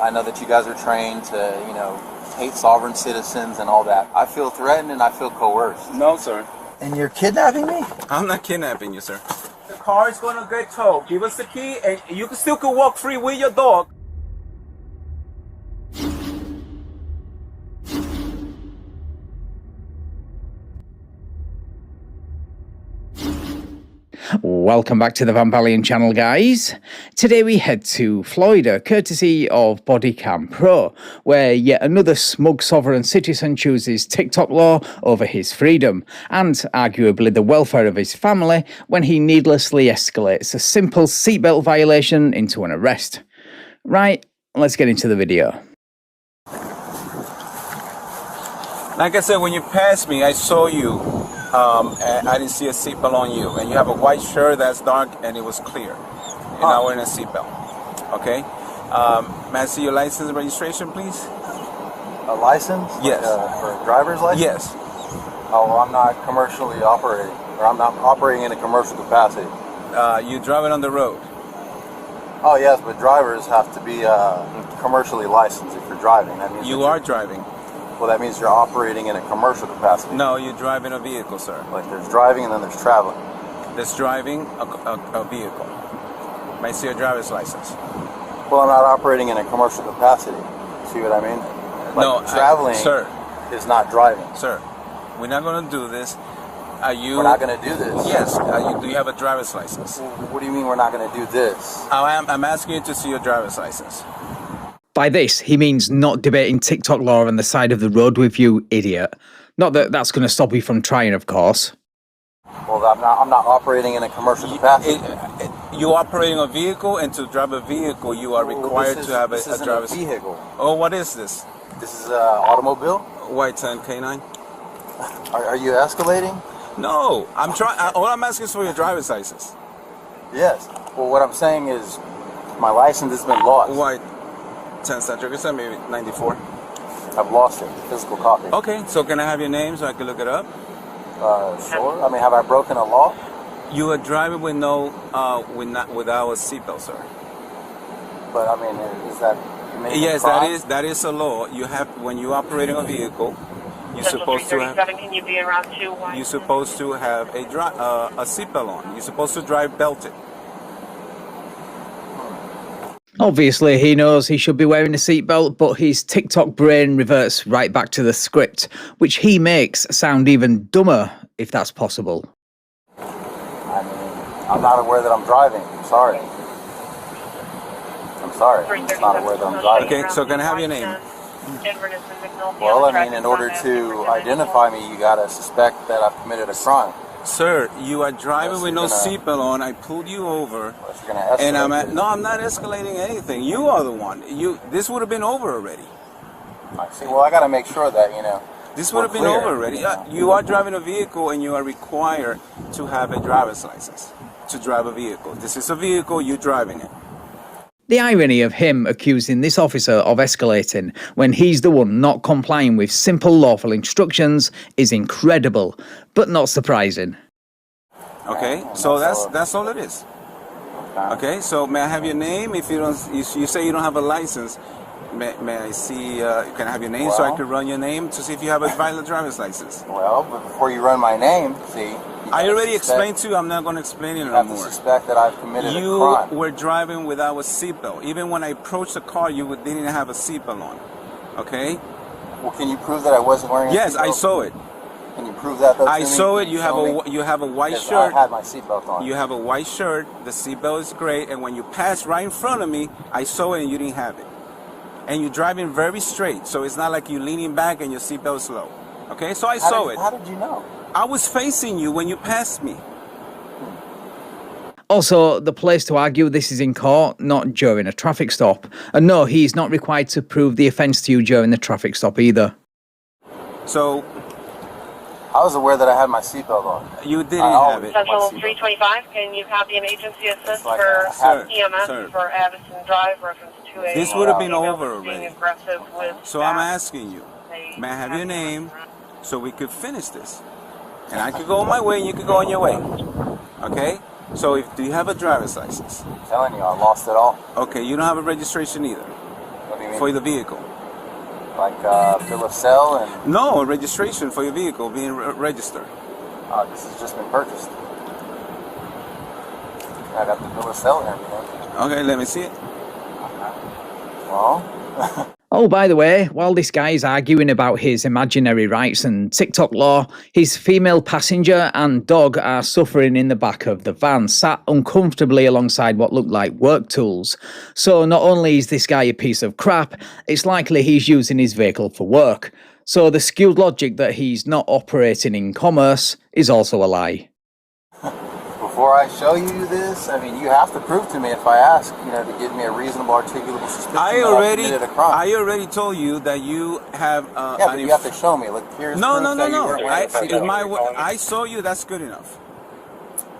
I know that you guys are trained to, you know, hate sovereign citizens and all that. I feel threatened and I feel coerced. No, sir. And you're kidnapping me? I'm not kidnapping you, sir. The car is gonna get towed. Give us the key, and you still can walk free with your dog. Welcome back to the Vampalion channel, guys. Today we head to Florida, courtesy of Bodycam Pro, where yet another smug sovereign citizen chooses TikTok law over his freedom, and arguably the welfare of his family, when he needlessly escalates a simple seatbelt violation into an arrest. Right, let's get into the video. Like I said, when you passed me, I saw you. And I didn't see a seatbelt on you, and you have a white shirt that's dark, and it was clear. You're not wearing a seatbelt. Okay. May I see your license and registration, please? A license? Yes. For a driver's license? Yes. Oh, well, I'm not commercially operating, or I'm not operating in a commercial capacity. You drive it on the road. Oh, yes, but drivers have to be commercially licensed if you're driving. That means you are driving. Well, that means you're operating in a commercial capacity. No, you're driving a vehicle, sir. Like there's driving and then there's traveling. There's driving a vehicle. May I see your driver's license? Well, I'm not operating in a commercial capacity. See what I mean? Like no, traveling sir, is not driving. Sir, we're not going to do this. Are you? We're not going to do this. Yes. Do you have a driver's license? What do you mean we're not going to do this? I'm asking you to see your driver's license. By this, he means not debating TikTok law on the side of the road with you, idiot. Not that that's going to stop you from trying, of course. Well, I'm not operating in a commercial capacity. You're operating a vehicle, and to drive a vehicle, you are required to have a driver's vehicle. Oh, what is this? This is an automobile. White 10 K9. Are you escalating? No, I'm trying. All I'm asking is for your driver's license. Yes. Well, what I'm saying is, my license has been lost. White 10 Centric. It's maybe 94. I've lost it. Physical copy. Okay. So can I have your name so I can look it up? Sure. I mean, have I broken a law? You are driving with without a seatbelt, sir. But I mean, is that? Yes, that is a law. You have, when you're operating a vehicle, you're supposed to have. Can you be around 2? You're supposed to have a seatbelt on. You're supposed to drive belted. Obviously, he knows he should be wearing a seatbelt, but his TikTok brain reverts right back to the script, which he makes sound even dumber, if that's possible. I mean, I'm not aware that I'm driving. I'm sorry. I'm sorry. I'm not aware that I'm driving. Okay, so can I have your name? Well, I mean, in order to identify me, you gotta suspect that I've committed a crime. Sir, you are driving with no seatbelt on. I pulled you over, and I'm not escalating anything. You are the one. This would have been over already. I see. Well, I got to make sure that this would have been over already. You are driving a vehicle, and you are required to have a driver's license to drive a vehicle. This is a vehicle. You're driving it. The irony of him accusing this officer of escalating when he's the one not complying with simple lawful instructions is incredible, but not surprising. Okay, so that's all it is. Okay, so may I have your name? If you say you don't have a license, may I see? Can I have your name so I can run your name to see if you have a valid driver's license? Well, but before you run my name, see. I already explained to you. I'm not going to explain it anymore. You have to suspect that I've committed a crime. You were driving without a seatbelt. Even when I approached the car, you didn't have a seatbelt on. Okay? Well, can you prove that I wasn't wearing a seatbelt? Yes, I saw it. Can you prove that? I saw it. You have a white shirt. I had my seatbelt on. You have a white shirt. The seatbelt is great. And when you passed right in front of me, I saw it and you didn't have it. And you're driving very straight, so it's not like you're leaning back and your seatbelt is low. Okay? So I saw it. How did you know? I was facing you when you passed me. Also, the place to argue this is in court, not during a traffic stop. And no, he's not required to prove the offence to you during the traffic stop either. So, I was aware that I had my seatbelt on. You didn't have it. Central 325, can you copy an agency assist like for EMS sir. for Addison Drive, reference 2A? This would have been over already. Aggressive with So I'm asking you, may I have your name so we could finish this? And I could go on my way and you could go on your way. Okay? So do you have a driver's license? I'm telling you, I lost it all. Okay, you don't have a registration either. What do you mean for the vehicle. Like bill of sale and... No, registration for your vehicle being registered. This has just been purchased. I got the bill of sale and everything. Okay, let me see it. Well... Oh, by the way, while this guy is arguing about his imaginary rights and TikTok law, his female passenger and dog are suffering in the back of the van, sat uncomfortably alongside what looked like work tools. So not only is this guy a piece of crap, it's likely he's using his vehicle for work. So the skewed logic that he's not operating in commerce is also a lie. Before I show you this, I mean, you have to prove to me if I ask, you know, to give me a reasonable, articulable suspicion that I committed a crime. I already told you that you have... yeah, but you have to show me. Look, here's no. I I saw you, that's good enough.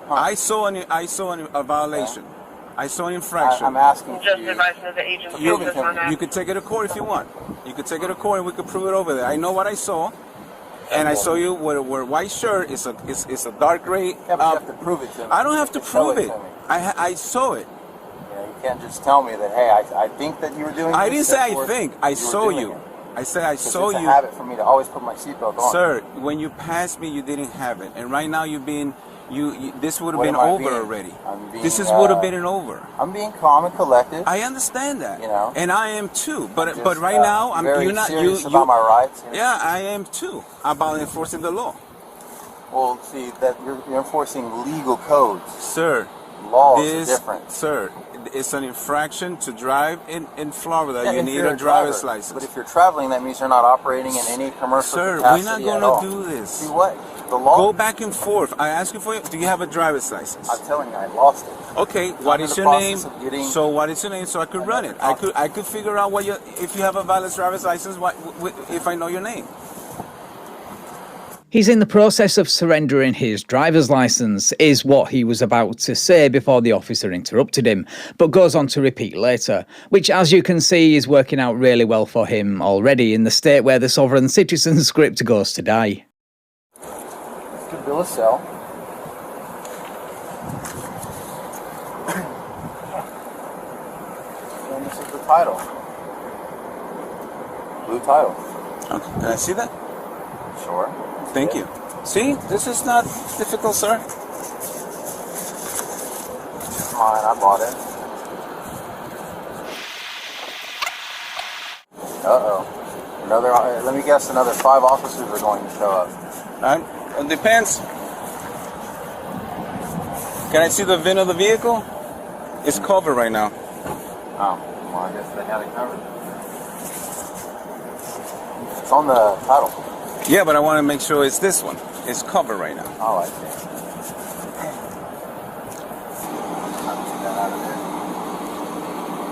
Huh. I saw a violation. Yeah. I saw an infraction. I'm asking Just you. advising that the agency You is on that. You could take it to court if you want. You could take it to court and we could prove it over there. I know what I saw. And I saw you with a white shirt. It's a dark gray. Yeah, but you have to prove it to me. I don't have to prove it. To me. I saw it. Yeah, you can't just tell me that, hey, I think that you were doing I this. didn't say I think. I saw you. I said I saw you. It's a habit for me to always put my seatbelt on. Sir, when you passed me, you didn't have it. And right now you're being... this would have What been am I over being? already. I'm being, This would have been over. I'm being calm and collected. I understand that. You know? And I am too. But Just, right now very you're not serious about my rights. Yeah, I am too. About enforcing the law. Well, see, that you're enforcing legal codes. Sir, Laws are different. Sir, it's an infraction to drive in Florida. Yeah, you if need you're a driver's driver. license. But if you're traveling, that means you're not operating in any commercial Sir, capacity we're not at going all. to do this. See what? The law? Go back and forth. I ask you do you have a driver's license? I'm telling you, I lost it. Okay, what is your name? So what is your name so I could run it? I could figure out if you have a valid driver's license if I know your name. He's in the process of surrendering his driver's license, is what he was about to say before the officer interrupted him, but goes on to repeat later, which, as you can see, is working out really well for him already in the state where the sovereign citizen script goes to die. Good bill of sale. And this is the title. Blue title. Okay, can I see that? Sure. Thank you. See, this is not difficult, sir. Mine, I bought it. Uh-oh. Let me guess, another 5 officers are going to show up. It depends. Can I see the VIN of the vehicle? It's covered right now. Oh, well, I guess they had it covered. It's on the title. Yeah, but I want to make sure it's this one. It's covered right now. Oh, I see. How to get that out of there?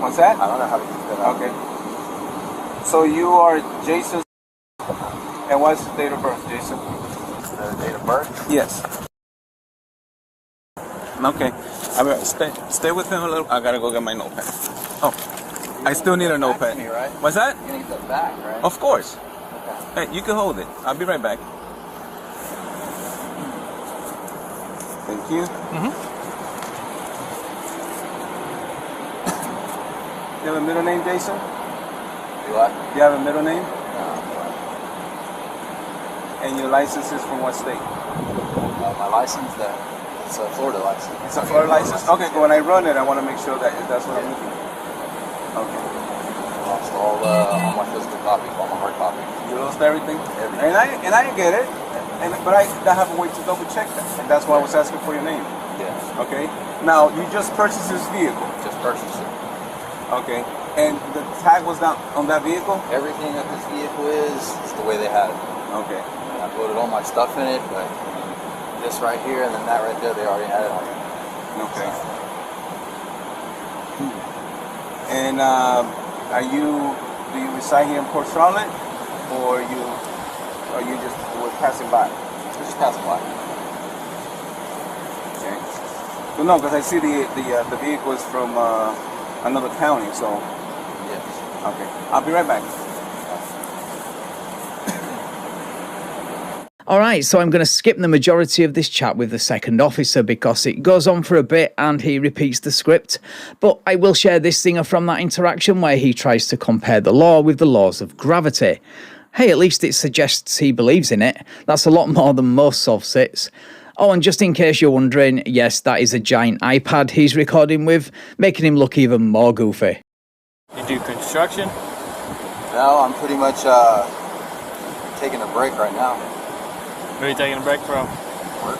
What's that? I don't know how to get that out. Okay. So you are Jason. And what's the date of birth, Jason? The date of birth? Yes. Okay. Stay with him a little. I gotta go get my notepad. Oh, I still need a notepad. Me, right? What's that? You need the back, right? Of course. Okay. Hey, you can hold it. I'll be right back. Thank you. You have a middle name, Jason? Do what? You have a middle name? No. And your license is from what state? My license, it's a Florida license. It's a Florida license? Okay, when I run it, I want to make sure that that's what I'm looking for. Okay. I lost all my physical copies, all my hard copies. You lost everything? And I get it. But I have a way to double check that. And that's why I was asking for your name. Yeah. Okay. Now, you just purchased this vehicle. Just purchased it. Okay. And the tag was not on that vehicle? Everything that this vehicle is the way they had it. Okay. And I loaded all my stuff in it, but this right here and then that right there, they already had it on it. Okay. And do you reside here in Port Charlotte, or you just were passing by? Just passing by. Okay. Well, no, because I see the vehicle is from another county, so. Yes. Okay. I'll be right back. All right, so I'm going to skip the majority of this chat with the second officer because it goes on for a bit and he repeats the script. But I will share this singer from that interaction where he tries to compare the law with the laws of gravity. Hey, at least it suggests he believes in it. That's a lot more than most soft-sits. Oh, and just in case you're wondering, yes, that is a giant iPad he's recording with, making him look even more goofy. You do construction? No, I'm pretty much taking a break right now. Where are you taking a break from? Work.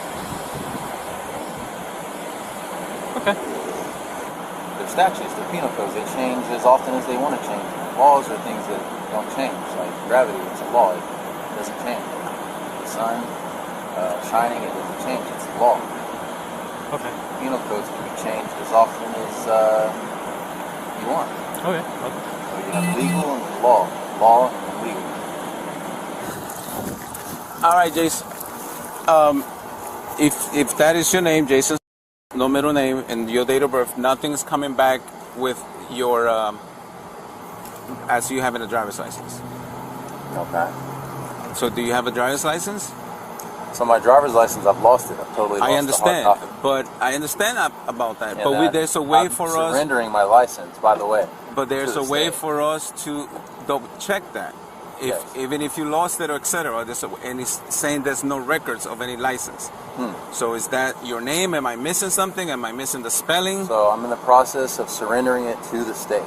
Okay. They're statutes, they're penal codes. They change as often as they want to change. Laws are things that don't change. Like gravity, it's a law. It doesn't change. The sun shining, it doesn't change. It's a law. Okay. Penal codes can be changed as often as you want. Okay. So you have legal and law and legal. All right, Jason. If that is your name, Jason, no middle name, and your date of birth, nothing's coming back with your as you having a driver's license. Okay. So do you have a driver's license? So my driver's license, I've lost it. I've totally lost I the understand, hard copy. but I understand about that. And But there's a way I'm for us. surrendering my license, by the way. But there's to a the way state. for us to double check that. Yes. Even if you lost it or etc. And it's saying there's no records of any license. So is that your name? Am I missing something? Am I missing the spelling? So I'm in the process of surrendering it to the state.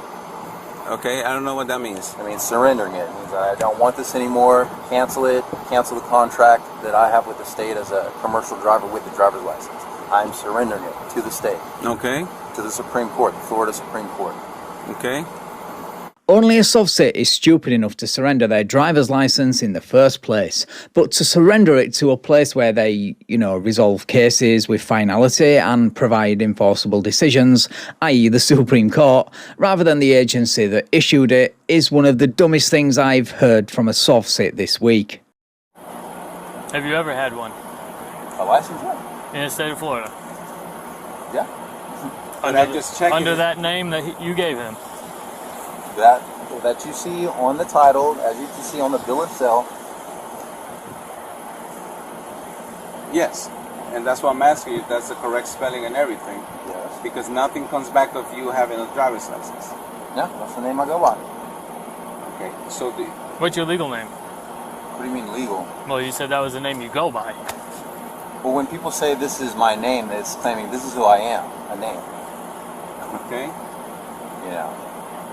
Okay, I don't know what that means. I mean, surrendering it means I don't want this anymore. Cancel it. Cancel the contract that I have with the state as a commercial driver with the driver's license. I'm surrendering it to the state, Okay, to the Supreme Court, the Florida Supreme Court. okay. Only a soft-sit is stupid enough to surrender their driver's license in the first place, but to surrender it to a place where they, resolve cases with finality and provide enforceable decisions, i.e. the Supreme Court, rather than the agency that issued it, is one of the dumbest things I've heard from a soft-sit this week. Have you ever had one? A license? Yeah. In the state of Florida? Yeah. Under that name that you gave him? That you see on the title, as you can see on the bill of sale. Yes, and that's why I'm asking you if that's the correct spelling and everything. Yes. Because nothing comes back of you having a driver's license. Yeah, that's the name I go by. Okay, so What's your legal name? What do you mean legal? Well, you said that was the name you go by. Well, when people say this is my name, it's claiming this is who I am, a name. okay.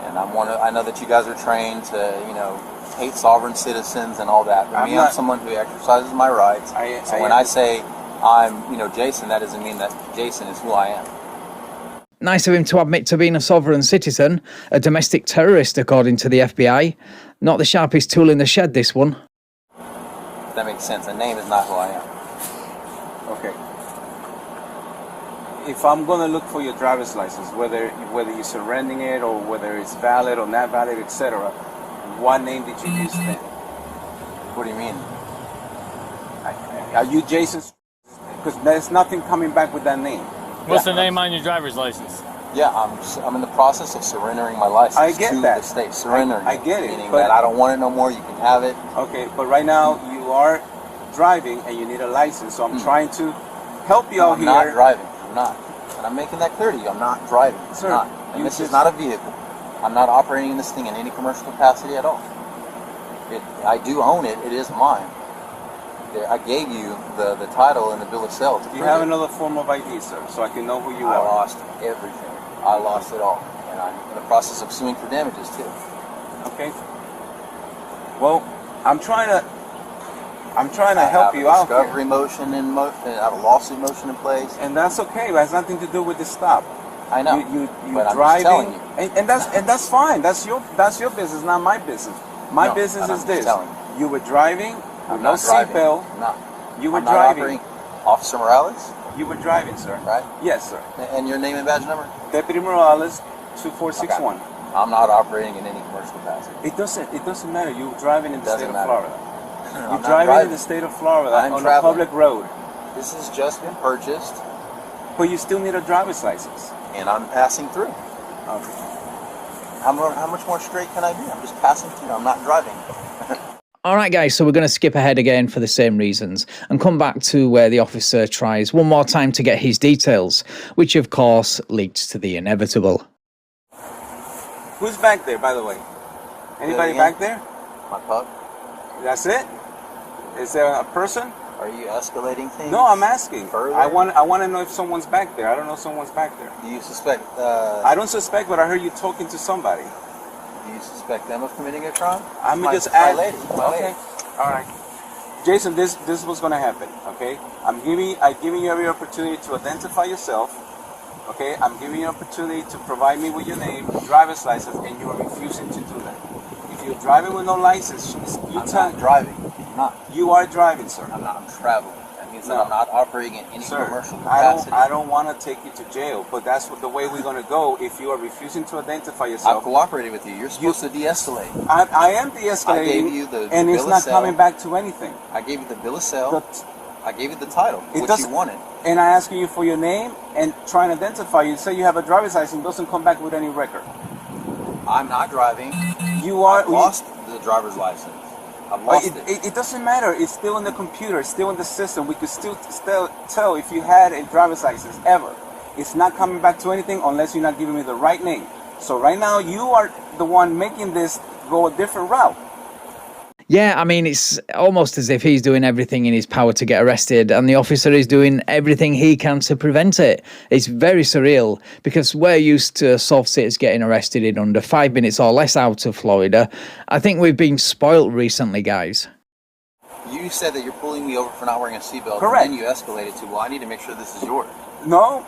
And I know that you guys are trained to, hate sovereign citizens and all that. But I'm someone who exercises my rights. So when I say I'm, Jason, that doesn't mean that Jason is who I am. Nice of him to admit to being a sovereign citizen, a domestic terrorist according to the FBI. Not the sharpest tool in the shed, this one. If that makes sense. A name is not who I am. Okay. If I'm gonna look for your driver's license, whether you're surrendering it or whether it's valid or not valid, etc., what name did you use then? What do you mean? Are you Jason? Because there's nothing coming back with that name. What's the name on your driver's license? Yeah, I'm in the process of surrendering my license I get to that. the state. Surrendering I get it, meaning but- that I don't want it no more. You can have it. Okay, but right now you are driving and you need a license, so I'm trying to help you out I'm here. not driving. I'm not. And I'm making that clear to you. I'm not driving. I'm Sir, not. And this is not a vehicle. I'm not operating this thing in any commercial capacity at all. I do own it. It is mine. I gave you the title and the bill of sale. To You prove have it. another form of ID, sir, so I can know who you I are. lost everything. I lost it all. And I'm in the process of suing for damages, too. Okay. Well, I'm trying to help you I out have a discovery here. motion in motion. I have a lawsuit motion in place. And that's okay. It has nothing to do with the stop. I know. You but I'm driving, just telling you. and that's fine. That's your business, not my business. My No, business and is I'm this: just telling you were driving I'm with no not driving. seatbelt. I'm not. You were I'm not driving. operating. Officer Morales, You were driving, sir. right? Yes, sir. And your name and badge number? Deputy Morales, 2461. Okay. I'm not operating in any commercial capacity. It doesn't matter. You're driving in the state Doesn't of matter. Florida. I'm You're not driving in the state of Florida I'm on a traveling. public road, This has just been purchased, but you still need a driver's license. and I'm passing through. Okay. How much more straight can I be? I'm just passing through. I'm not driving. All right, guys, so we're going to skip ahead again for the same reasons and come back to where the officer tries one more time to get his details, which of course leads to the inevitable. Who's back there, by the way? Anybody back there? My pup. That's it? Is there a person? Are you escalating things? No, I'm asking. Further? I want to know if someone's back there. I don't know if someone's back there. Do you suspect... I don't suspect, but I heard you talking to somebody. Do you suspect them of committing a crime? I'm my, just my lady. My okay. lady. All right. Jason, this is what's going to happen, okay? I'm giving you every opportunity to identify yourself, okay? I'm giving you an opportunity to provide me with your name, driver's license, and you are refusing to do that. If you're driving with no license, I'm not driving. I'm not. You are driving, sir. I'm not. I'm traveling. That means that I'm not operating in any commercial I capacity. I don't want to take you to jail, but that's the way we're going to go if you are refusing to identify yourself. I cooperated with you. You're supposed to de-escalate. I am de-escalating, I gave you the and bill it's of not sale. coming back to anything. I gave you the bill of sale. I gave you the title, which you wanted. And I asked you for your name and try and identify you. Say you have a driver's license, doesn't come back with any record. I'm not driving. You are. I lost the driver's license. I've lost it. It doesn't matter. It's still in the computer. It's still in the system. We could still tell if you had a driver's license ever. It's not coming back to anything unless you're not giving me the right name. So right now you are the one making this go a different route. Yeah, I mean, it's almost as if he's doing everything in his power to get arrested and the officer is doing everything he can to prevent it. It's very surreal because we're used to soft sitters getting arrested in under 5 minutes or less out of Florida. I think we've been spoilt recently, guys. You said that you're pulling me over for not wearing a seatbelt. Correct. And then you escalated to, well, I need to make sure this is yours. No,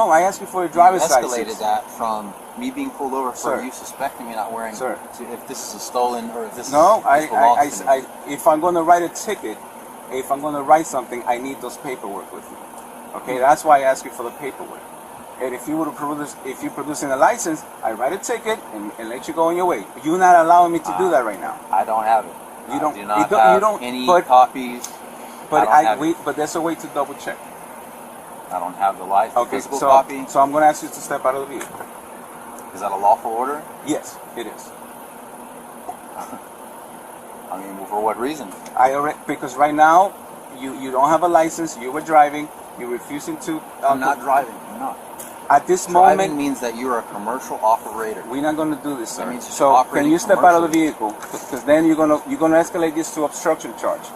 I asked you for your driver's license. You escalated that from me being pulled over for Sir. you suspecting me not wearing. Sir. If this is a stolen or if this No, this belongs to me. if I'm going to write a ticket, if I'm going to write something, I need those paperwork with me. Okay, that's why I ask you for the paperwork. And if you you're producing a license, I write a ticket and let you go on your way. You're not allowing me to do that right now. I don't have it. You don't. I do not have any copies. But there's a way to double check. I don't have the license, physical so, copy. So I'm going to ask you to step out of the vehicle. Is that a lawful order? Yes, it is. I mean, for what reason? Because right now, you don't have a license, you were driving, you're refusing to... I'm not driving, I'm not. At this Driving moment... means that you're a commercial operator. We're not going to do this, sir. That means So can you step out of the vehicle? Because then you're going to escalate this to obstruction charge.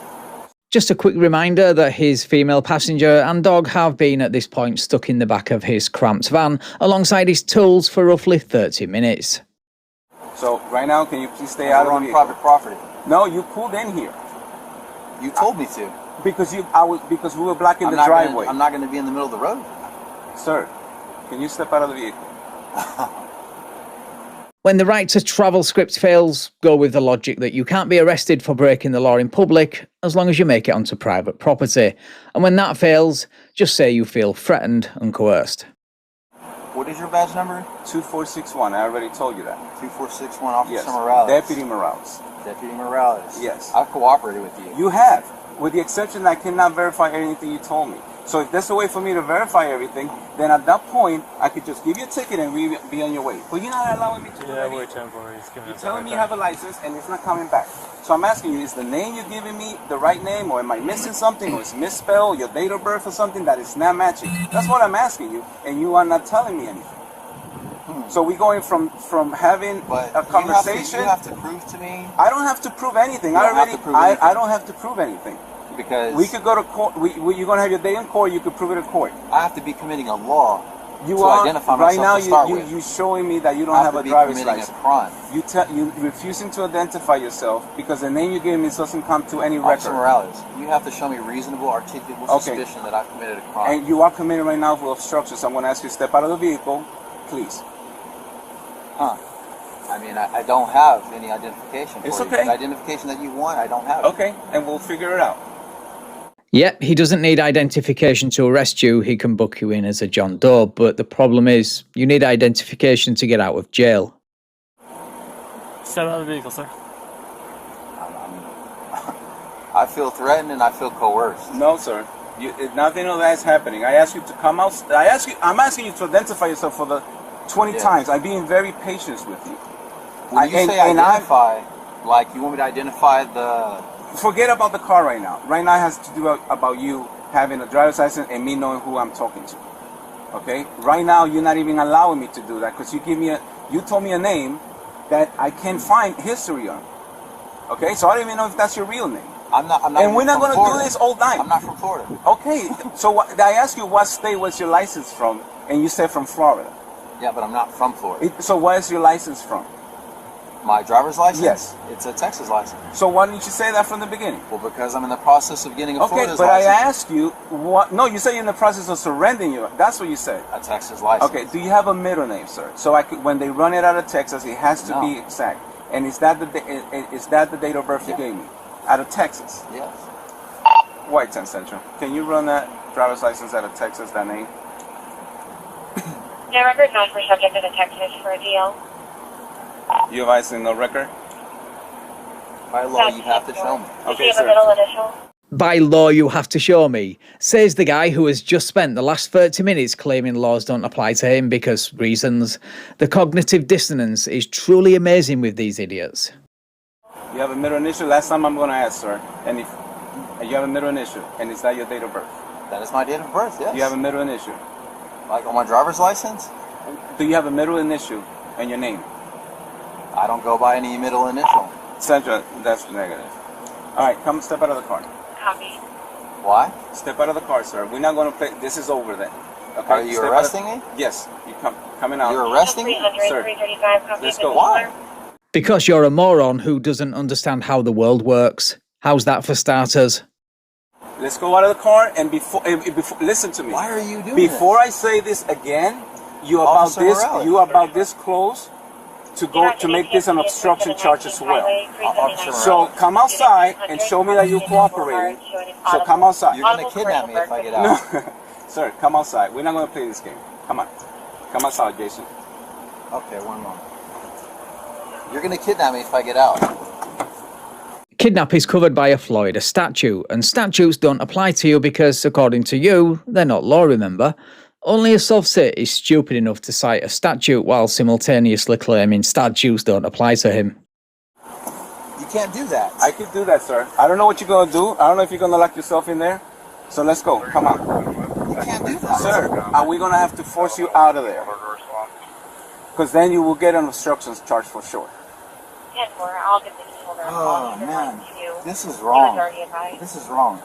Just a quick reminder that his female passenger and dog have been at this point stuck in the back of his cramped van alongside his tools for roughly 30 minutes. So right now, can you please stay out of the on vehicle? private property. No, you pulled in here. You told me to. Because we were blocking the driveway. I'm not going to be in the middle of the road. Sir, can you step out of the vehicle? When the right to travel script fails, go with the logic that you can't be arrested for breaking the law in public as long as you make it onto private property. And when that fails, just say you feel threatened and coerced. What is your badge number? 2461. I already told you that. 2461, Officer Yes. Morales. Deputy Morales. Deputy Morales. Yes. I've cooperated with you. You have, with the exception that I cannot verify anything you told me. So if there's a way for me to verify everything, then at that point, I could just give you a ticket and be on your way. But you're not allowing me to do that. You're telling me you have a license and it's not coming back. So I'm asking you, is the name you're giving me the right name, or am I missing something, or is misspelled, your date of birth or something that is not matching? That's what I'm asking you, and you are not telling me anything. So we're going from having a conversation. You have to prove to me. I don't have to prove anything. I don't have to prove anything. Because we could go to court. You're going to have your day in court. You could prove it in court. I have to be committing a law to identify right myself now. You're showing me that you don't have a driver's license. A crime. You refusing to identify yourself because the name you gave me doesn't come to any Officer record. Morales, you have to show me reasonable, articulable suspicion that I've committed a crime. And you are committing right now for obstruction. So I'm going to ask you to step out of the vehicle, please. I mean, I don't have any identification. It's for okay. You. The identification that you want, I don't have. Okay, and we'll figure it out. Yep, he doesn't need identification to arrest you. He can book you in as a John Doe. But the problem is, you need identification to get out of jail. Step out of the vehicle, sir. I feel threatened and I feel coerced. No, sir. Nothing of that is happening. I ask you to come out. I'm asking you to identify yourself for the 20 times. I'm being very patient with you. When you say identify, Like, you want me to identify the... Forget about the car right now. Right now it has to do about you having a driver's license and me knowing who I'm talking to. Okay? Right now you're not even allowing me to do that because you told me a name that I can't find history on. Okay? So I don't even know if that's your real name. I'm not and we're not going to do this all night. I'm not from Florida. Okay. So I asked you what state was your license from, and you said from Florida. Yeah, but I'm not from Florida. So where is your license from? My driver's license? Yes. It's a Texas license. So why didn't you say that from the beginning? Well, because I'm in the process of getting a Florida's but license. I asked you what... No, you said you're in the process of surrendering you. That's what you said. A Texas license. Okay, do you have a middle name, sir? So when they run it out of Texas, it has to be exact. And is that the date of birth you gave me? Out of Texas? Yes. White 10 Central. Can you run that driver's license out of Texas, that name? No record not for subject of the Texas for a deal. You have license, no record? By law, you have to show me. Okay, you have a middle initial? By law, you have to show me, says the guy who has just spent the last 30 minutes claiming laws don't apply to him because reasons. The cognitive dissonance is truly amazing with these idiots. You have a middle initial? Last time I'm going to ask, sir. And if you have a middle initial, and is that your date of birth? That is my date of birth, yes. You have a middle initial? Like on my driver's license? Do you have a middle initial and your name? I don't go by any middle initial. Central, that's negative. All right, come step out of the car. Copy. Why? Step out of the car, sir. We're not going to play. This is over then. Okay? Are you arresting me? Yes. You coming out. You're arresting me? Sir. 335, copy. Let's go. Why? Because you're a moron who doesn't understand how the world works. How's that for starters? Let's go out of the car and before listen to me. Why are you doing Before this? I say this again, you about this close to make this an obstruction charge as well. So come outside and show me that you're cooperating. So come outside. You're going to kidnap me if I get out. No. Sir, come outside. We're not going to play this game. Come on. Come outside, Jason. Okay, one moment. You're going to kidnap me if I get out. Kidnap is covered by a Florida statute, and statutes don't apply to you because, according to you, they're not law, remember? Only a soft-sit is stupid enough to cite a statute while simultaneously claiming statutes don't apply to him. You can't do that. I could do that, sir. I don't know what you're going to do. I don't know if you're going to lock yourself in there. So let's go. Come on. You can't do that. Sir, are we going to have to force you out of there? Because then you will get an obstruction charge for sure. 10-4, I'll get the key holder. Oh, man. This is wrong. This is wrong.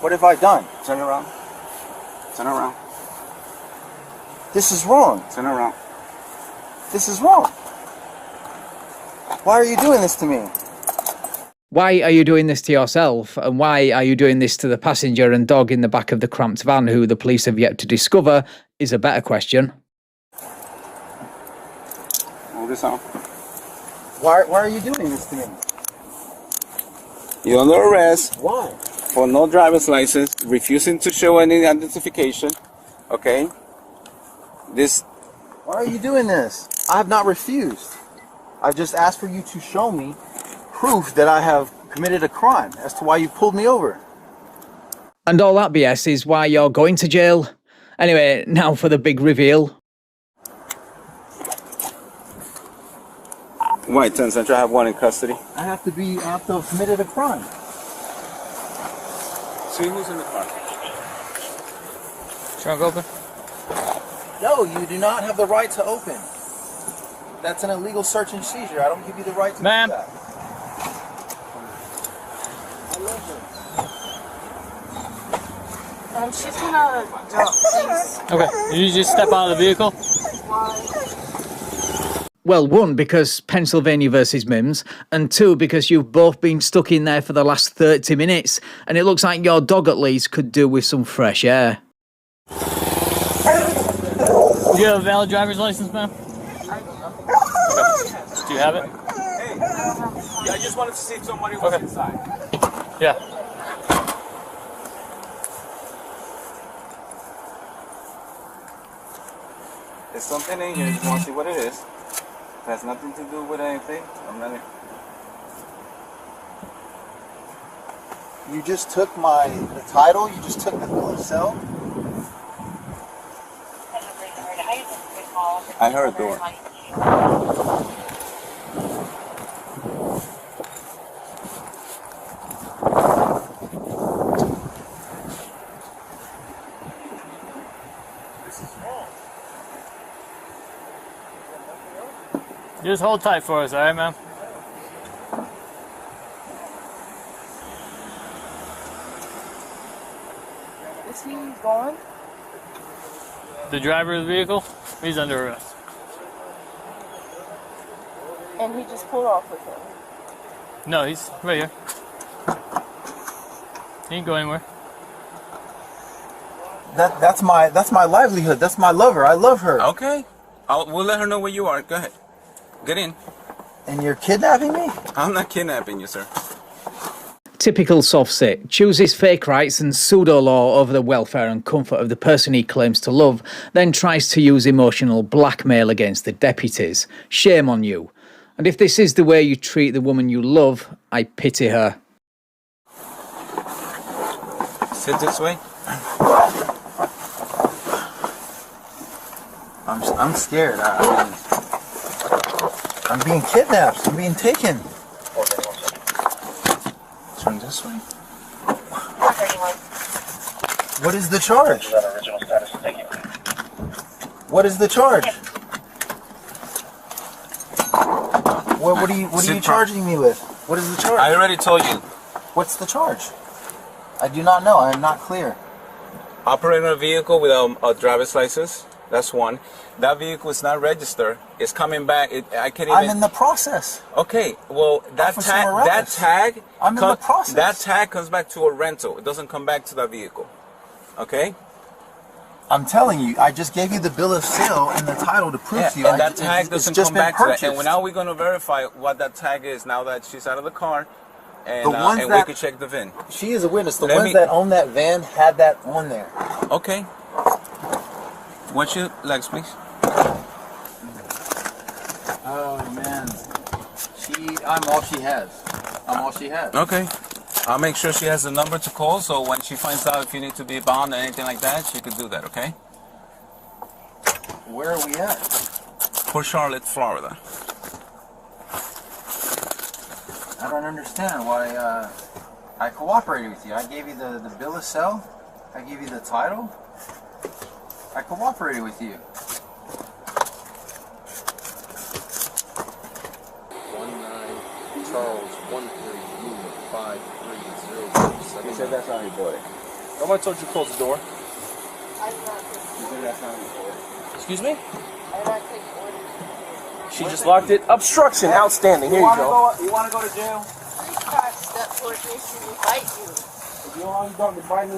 What have I done? Turn around. Turn around. This is wrong. Turn around. This is wrong. Why are you doing this to me? Why are you doing this to yourself? And why are you doing this to the passenger and dog in the back of the cramped van who the police have yet to discover is a better question. Move this on. Why are you doing this to me? You're under arrest. Why? For no driver's license, refusing to show any identification. Okay? Why are you doing this? I have not refused. I just asked for you to show me proof that I have committed a crime as to why you pulled me over. And all that BS is why you're going to jail. Anyway, now for the big reveal. White 10 Central, I have one in custody. I have to have committed a crime. See who's in the car. Trunk open? No, you do not have the right to open. That's an illegal search and seizure. I don't give you the right to do that. I love her. She's gonna drop, please. Okay, you just step out of the vehicle? Well, one, because Pennsylvania versus Mims, and two, because you've both been stuck in there for the last 30 minutes, and it looks like your dog at least could do with some fresh air. Do you have a valid driver's license, ma'am? Okay. Do you have it? Hey, I just wanted to see if somebody was inside. Yeah. There's something in here. You want to see what it is? It has nothing to do with anything. I'm not. You just took the title. You just took the bill of sale. I heard a door. Just hold tight for us, alright, ma'am? Is he gone? The driver of the vehicle? He's under arrest. And he just pulled off with him. No, he's right here. He ain't go anywhere. That's my livelihood. That's my lover. I love her. Okay. We'll let her know where you are. Go ahead. Get in. And you're kidnapping me? I'm not kidnapping you, sir. Typical soft-sit, chooses fake rights and pseudo-law over the welfare and comfort of the person he claims to love, then tries to use emotional blackmail against the deputies. Shame on you. And if this is the way you treat the woman you love, I pity her. Sit this way. I'm scared. I'm being kidnapped. I'm being taken. Turn this way. 431. What is the charge? What is the charge? What are you charging me with? What is the charge? I already told you. What's the charge? I do not know. I am not clear. Operating a vehicle without a driver's license. That's one. That vehicle is not registered. It's coming back. I can't even. I'm in the process. Okay. Well, that tag. I'm in the process. That tag comes back to a rental. It doesn't come back to that vehicle. Okay. I'm telling you, I just gave you the bill of sale and the title to prove to you. And that tag doesn't come back to that. And now we're going to verify what that tag is now that she's out of the car. And, we can check the VIN. She is a witness. The ones that own that van had that on there. Okay. What's your legs, please? Oh, man. I'm all she has. I'm all she has. Okay. I'll make sure she has the number to call, so when she finds out if you need to be bound or anything like that, she could do that, okay? Where are we at? Port Charlotte, Florida. I don't understand why I cooperated with you. I gave you the bill of sale. I gave you the title. I cooperated with you. 19 Charles 13533007. You said that's how you bought it. Nobody told you to close the door. You said that's how you bought it. Excuse me? I did not take orders. She just locked it. Obstruction. Outstanding. Here you go. You want to go to jail? Please try to step towards me. She will bite you. If you don't want to talk to bite me,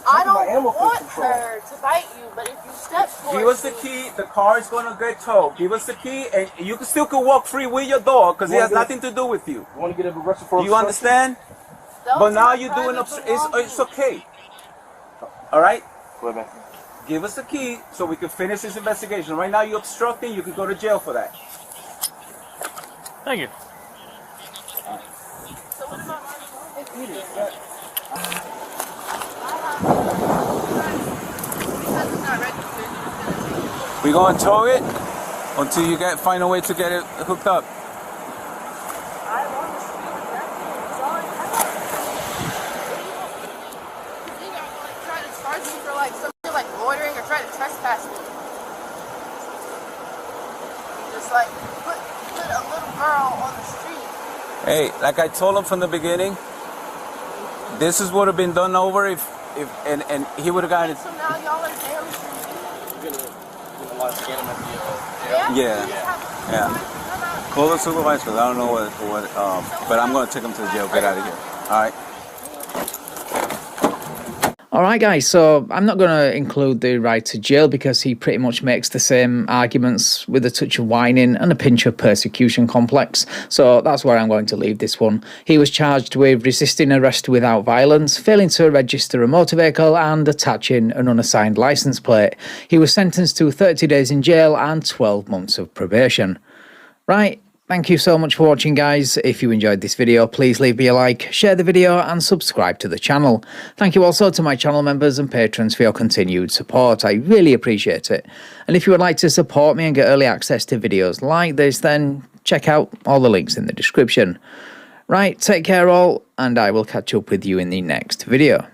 I don't want her to bite you, but if you step towards Give us the key. The car is going to get towed. Give us the key, and you still could walk free with your dog because it has nothing to do with you. You want to get arrested for obstruction? Do you understand? But now you're doing it's okay. All right? Wait, man. Give us the key so we can finish this investigation. Right now you're obstructing. You could go to jail for that. Thank you. So what about We're going to tow it until you find a way to get it hooked up. loitering or trying to trespass me. Just like put a little girl on the street. Hey, like I told him from the beginning, this is would have been done over if he would have gotten it. So now y'all are damaging me. Yeah. Call the supervisor. I don't know what but I'm going to take him to the jail. Get out of here. All right. Alright guys, so I'm not going to include the ride to jail because he pretty much makes the same arguments with a touch of whining and a pinch of persecution complex, so that's where I'm going to leave this one. He was charged with resisting arrest without violence, failing to register a motor vehicle and attaching an unassigned licence plate. He was sentenced to 30 days in jail and 12 months of probation. Right. Thank you so much for watching guys. If you enjoyed this video, please leave me a like, share the video and subscribe to the channel. Thank you also to my channel members and patrons for your continued support. I really appreciate it. And if you would like to support me and get early access to videos like this, then check out all the links in the description. Right, take care all, and I will catch up with you in the next video.